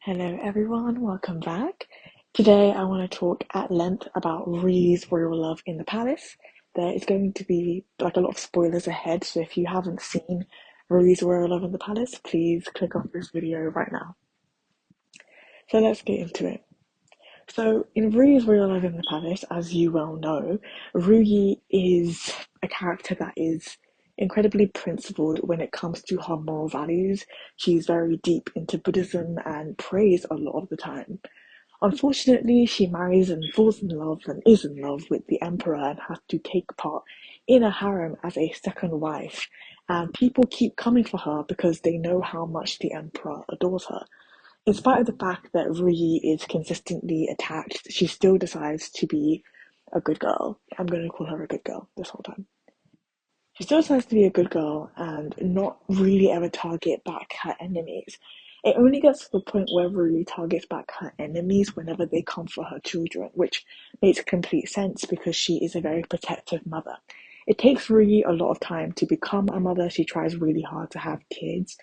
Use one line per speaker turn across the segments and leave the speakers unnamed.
Hello everyone, welcome back. Today I want to talk at length about Ruyi's royal love in the palace. There is going to be like a lot of spoilers ahead, so if you haven't seen Ruyi's royal love in the palace, please click off this video right now. So let's get into it. So in Ruyi's royal love in the palace, as you well know, Ruyi is a character that is incredibly principled when it comes to her moral values. She's very deep into Buddhism and prays a lot of the time. Unfortunately, she marries and falls in love and is in love with the emperor and has to take part in a harem as a second wife. And people keep coming for her because they know how much the emperor adores her. In spite of the fact that Ruyi is consistently attacked, she still decides to be a good girl. I'm going to call her a good girl this whole time. She still decides to be a good girl and not really ever target back her enemies. It only gets to the point where Ruyi targets back her enemies whenever they come for her children, which makes complete sense because she is a very protective mother. It takes Ruyi a lot of time to become a mother. She tries really hard to have kids.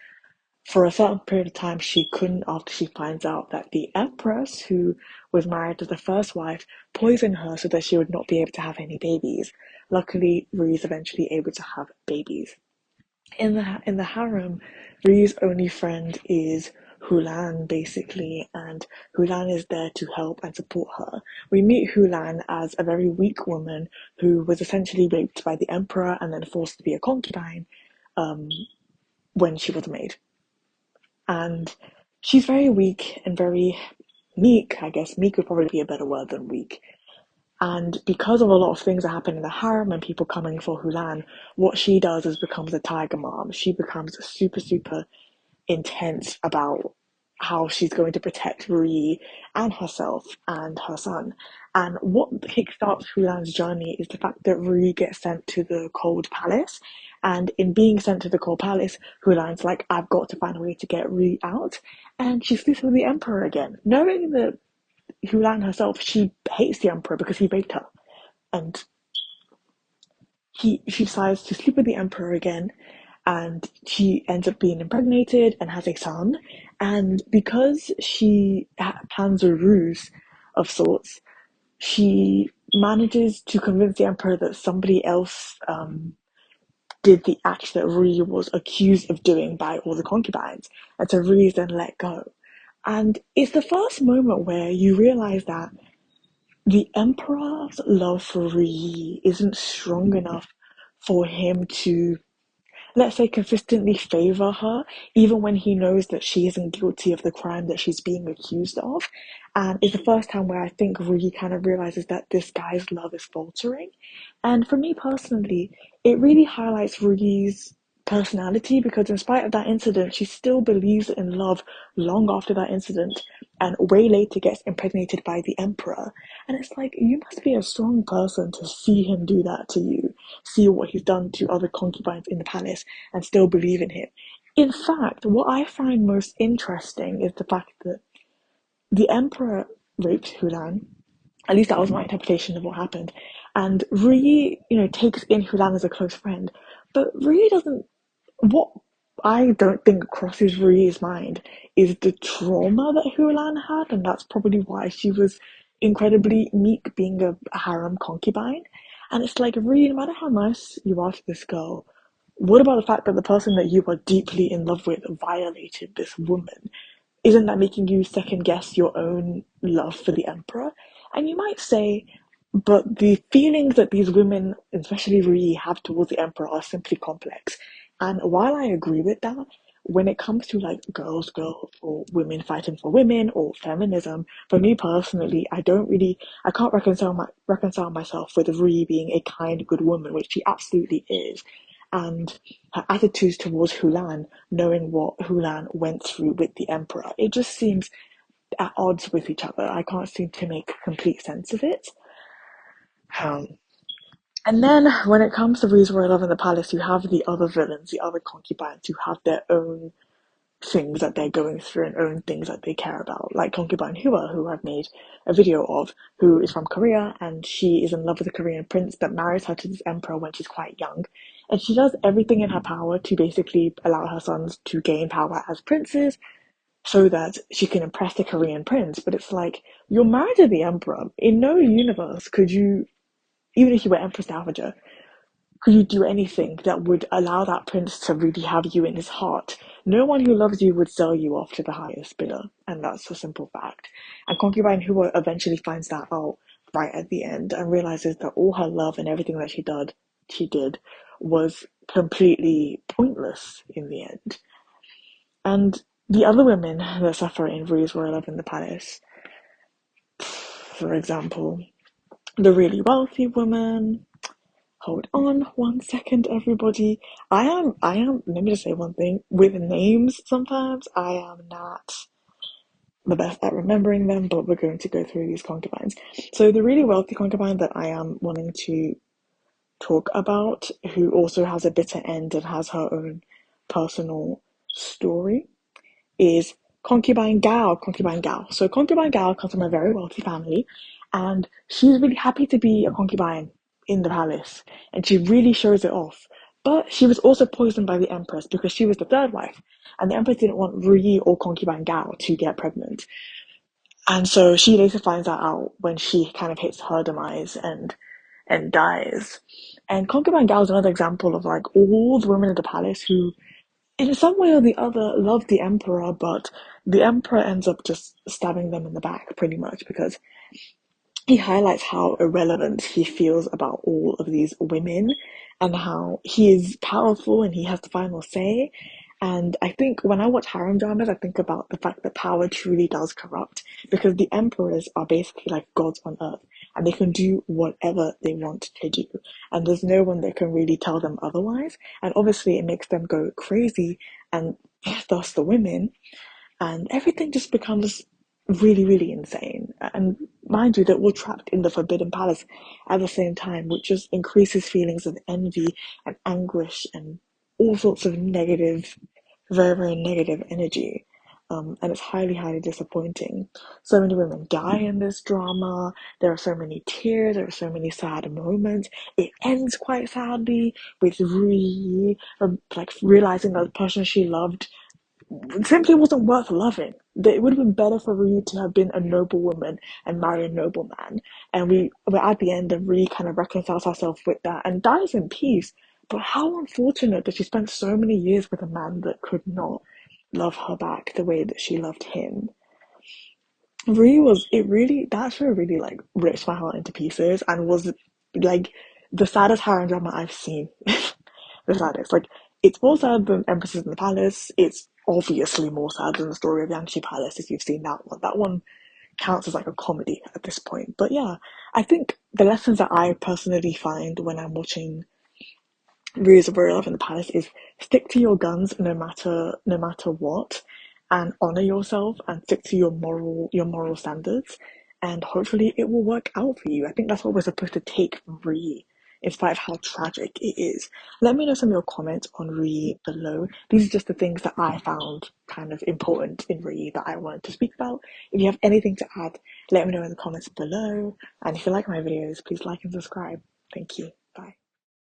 For a certain period of time, she couldn't after she finds out that the empress, who was married to the first wife, poisoned her so that she would not be able to have any babies. Luckily, Ruyi is eventually able to have babies. In the harem, Ryu's only friend is Hulan, basically, and Hulan is there to help and support her. We meet Hulan as a very weak woman who was essentially raped by the emperor and then forced to be a concubine um, when she was a maid. And she's very weak and very meek, I guess. Meek would probably be a better word than weak. And because of a lot of things that happen in the harem and people coming for Hulan, what she does is becomes a tiger mom. She becomes super, super intense about how she's going to protect Ruyi and herself and her son. And what kickstarts Hulan's journey is the fact that Ruyi gets sent to the Cold Palace. And in being sent to the Cold Palace, Hulan's like, I've got to find a way to get Ruyi out. And she sleeps with the Emperor again, knowing that Hulan herself, she hates the Emperor because he raped her. And she decides to sleep with the emperor again, and she ends up being impregnated and has a son. And because she plans a ruse of sorts, she manages to convince the emperor that somebody else did the act that Ruyi was accused of doing by all the concubines, and so Ruyi is then let go. And it's the first moment where you realize that the emperor's love for Ruyi isn't strong enough for him to, let's say, consistently favor her, even when he knows that she isn't guilty of the crime that she's being accused of. And it's the first time where I think Ruyi kind of realizes that this guy's love is faltering. And for me personally, it really highlights Ruyi's personality because in spite of that incident, she still believes in love long after that incident and way later gets impregnated by the emperor. And it's like, you must be a strong person to see him do that to you, see what he's done to other concubines in the palace and still believe in him. In fact, what I find most interesting is the fact that the emperor raped Hulan. At least that was my interpretation of what happened. And Ruyi, takes in Hulan as a close friend. But Ruyi doesn't, what I don't think crosses Ruyi's mind is the trauma that Hulan had, and that's probably why she was incredibly meek being a harem concubine. And it's like, Ruyi, no matter how nice you are to this girl, what about the fact that the person that you are deeply in love with violated this woman? Isn't that making you second guess your own love for the emperor? And you might say, but the feelings that these women, especially Ruyi, have towards the emperor are simply complex. And while I agree with that, when it comes to like girls, or women fighting for women or feminism, for me personally, I can't reconcile myself with Ruyi being a kind, good woman, which she absolutely is, and her attitudes towards Hulan, knowing what Hulan went through with the emperor, it just seems at odds with each other. I can't seem to make complete sense of it. Um, and then when it comes to Rui's Royal Love in the Palace, you have the other villains, the other concubines who have their own things that they're going through and own things that they care about. Like concubine Hua, who I've made a video of, who is from Korea, and she is in love with a Korean prince that marries her to this emperor when she's quite young. And she does everything in her power to basically allow her sons to gain power as princes, so that she can impress the Korean prince. But it's like, you're married to the emperor. In no universe could you, even if you were Empress Dowager, could you do anything that would allow that prince to really have you in his heart? No one who loves you would sell you off to the highest bidder, and that's a simple fact. And Concubine Hua eventually finds that out right at the end and realizes that all her love and everything that she did was completely pointless in the end. And the other women that suffer in Ruyi's royal love in the palace, for example, the really wealthy woman. Hold on 1 second, everybody. Let me just say one thing. With names, sometimes I am not the best at remembering them, but we're going to go through these concubines. So the really wealthy concubine that I am wanting to talk about, who also has a bitter end and has her own personal story, is Concubine Gao. Concubine Gao. So Concubine Gao comes from a very wealthy family, and she's really happy to be a concubine in the palace, and she really shows it off. But she was also poisoned by the Empress because she was the third wife, and the Empress didn't want Ruyi or Concubine Gao to get pregnant. And so she later finds that out when she kind of hits her demise and dies. And Concubine Gao is another example of like all the women in the palace who in some way or the other love the emperor, but the emperor ends up just stabbing them in the back pretty much because he highlights how irrelevant he feels about all of these women and how he is powerful and he has the final say. And I think when I watch harem dramas, I think about the fact that power truly does corrupt because the emperors are basically like gods on earth and they can do whatever they want to do. And there's no one that can really tell them otherwise. And obviously, it makes them go crazy and thus the women and everything just becomes really, really insane. And mind you, that we're trapped in the Forbidden Palace at the same time, which just increases feelings of envy and anguish and all sorts of negative, very, very negative energy. And it's highly, highly disappointing. So many women die in this drama. There are so many tears. There are so many sad moments. It ends quite sadly with Rui, like realizing that the person she loved simply wasn't worth loving. It would have been better for Rui to have been a noble woman and marry a noble man. And we're at the end and Rui kind of reconciles herself with that and dies in peace. But how unfortunate that she spent so many years with a man that could not love her back the way that she loved him. That show really like ripped my heart into pieces and was like the saddest harem drama I've seen. The saddest. Like, it's more sad than Empresses in the Palace. It's obviously more sad than the story of Yangtze Palace if you've seen that one. That one counts as like a comedy at this point. But yeah, I think the lessons that I personally find when I'm watching rules of real life in the palace is stick to your guns no matter what, and honor yourself and stick to your moral standards, and hopefully it will work out for you. I think that's what we're supposed to take from Ruyi, in spite of how tragic it is. Let me know some of your comments on Ruyi below. These are just the things that I found kind of important in Ruyi that I wanted to speak about. If you have anything to add, let me know in the comments below. And if you like my videos, please like and subscribe. Thank you. Bye.